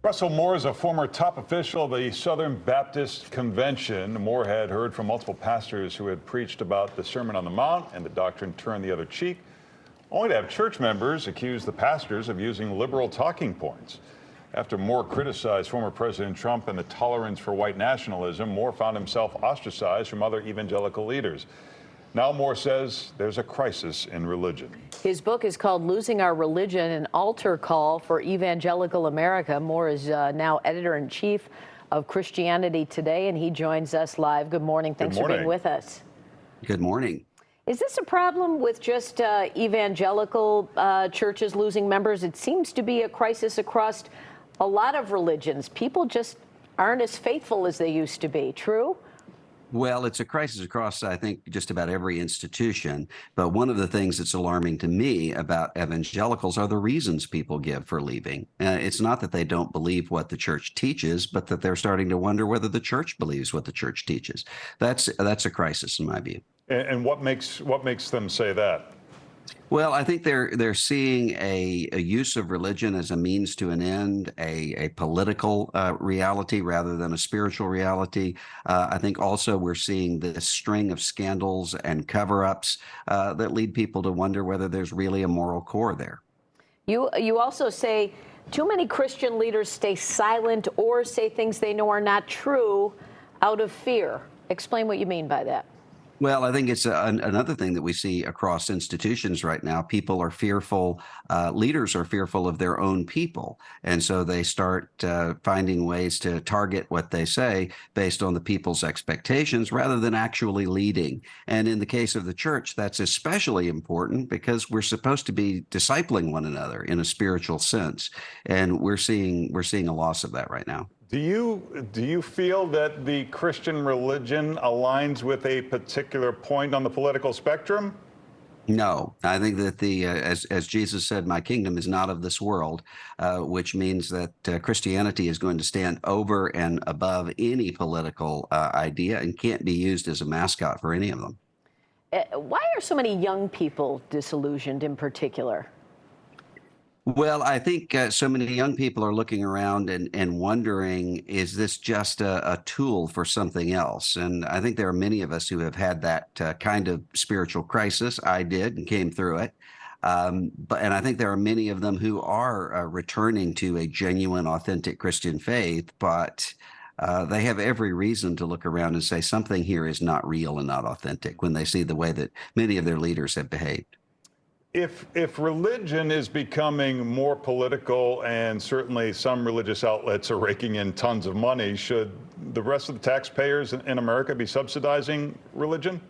Russell Moore is a former top official of the Southern Baptist Convention. Moore had heard from multiple pastors who had preached about the Sermon on the Mount and the doctrine turn the other cheek, only to have church members accuse the pastors of using liberal talking points. After Moore criticized former President Trump and the tolerance for white nationalism, Moore found himself ostracized from other evangelical leaders. Now Moore says there's a crisis in religion. His book is called Losing Our Religion, an altar call for evangelical America. Moore is now editor-in-chief of Christianity Today, and he joins us live. Good morning. Thanks for being with us. Good morning. Is this a problem with just evangelical churches losing members? It seems to be a crisis across a lot of religions. People just aren't as faithful as they used to be. True? Well, it's a crisis across, I think, just about every institution. But one of the things that's alarming to me about evangelicals are the reasons people give for leaving. It's not that they don't believe what the church teaches, but that they're starting to wonder whether the church believes what the church teaches. That's a crisis, in my view. And what makes them say that? Well, I think they're seeing a use of religion as a means to an end, a political reality rather than a spiritual reality. I think also we're seeing this string of scandals and cover-ups that lead people to wonder whether there's really a moral core there. You also say too many Christian leaders stay silent or say things they know are not true out of fear. Explain what you mean by that. Well, I think it's another thing that we see across institutions right now. People are fearful, leaders are fearful of their own people. And so they start finding ways to target what they say based on the people's expectations rather than actually leading. And in the case of the church, that's especially important because we're supposed to be discipling one another in a spiritual sense. And we're seeing a loss of that right now. Do you feel that the Christian religion aligns with a particular point on the political spectrum? No, I think that as Jesus said, my kingdom is not of this world, which means that Christianity is going to stand over and above any political idea and can't be used as a mascot for any of them. Why are so many young people disillusioned in particular? Well, I think so many young people are looking around and wondering, is this just a tool for something else? And I think there are many of us who have had that kind of spiritual crisis. I did and came through it. And I think there are many of them who are returning to a genuine, authentic Christian faith, but they have every reason to look around and say something here is not real and not authentic when they see the way that many of their leaders have behaved. If religion is becoming more political and certainly some religious outlets are raking in tons of money, should the rest of the taxpayers in America be subsidizing religion?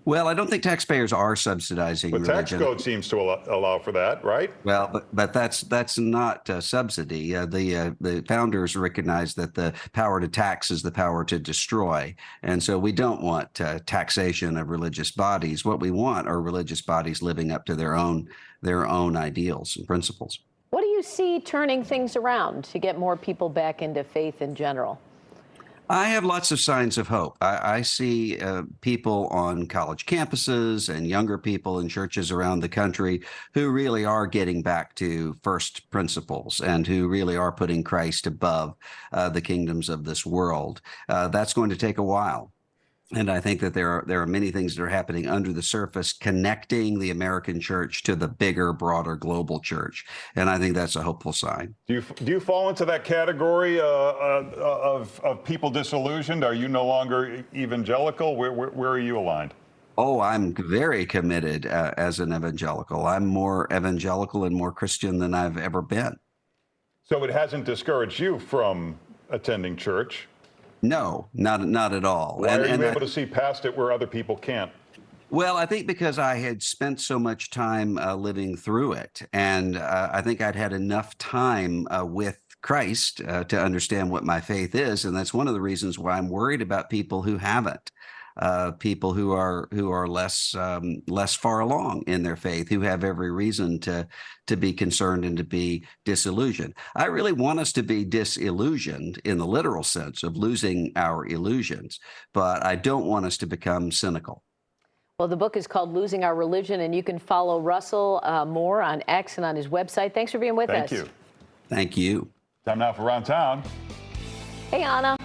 Well, I don't think taxpayers are subsidizing religion. The tax code seems to allow for that, right? Well, but that's not subsidy. The founders recognized that the power to tax is the power to destroy, and so we don't want taxation of religious bodies. What we want are religious bodies living up to their own ideals and principles. What do you see turning things around to get more people back into faith in general? I have lots of signs of hope. I see people on college campuses and younger people in churches around the country who really are getting back to first principles and who really are putting Christ above the kingdoms of this world. That's going to take a while. And I think that there are many things that are happening under the surface, connecting the American church to the bigger, broader global church. And I think that's a hopeful sign. Do you fall into that category of people disillusioned? Are you no longer evangelical? Where are you aligned? Oh, I'm very committed as an evangelical. I'm more evangelical and more Christian than I've ever been. So it hasn't discouraged you from attending church? No, not at all. Why are you able to see past it where other people can't? Well, I think because I had spent so much time living through it, and I think I'd had enough time with Christ to understand what my faith is, and that's one of the reasons why I'm worried about people who haven't. People who are less far along in their faith, who have every reason to be concerned and to be disillusioned. I really want us to be disillusioned in the literal sense of losing our illusions, but I don't want us to become cynical. Well, the book is called Losing Our Religion, and you can follow Russell Moore on X and on his website. Thanks for being with us. Thank you. Thank you. Time now for Around Town. Hey, Anna.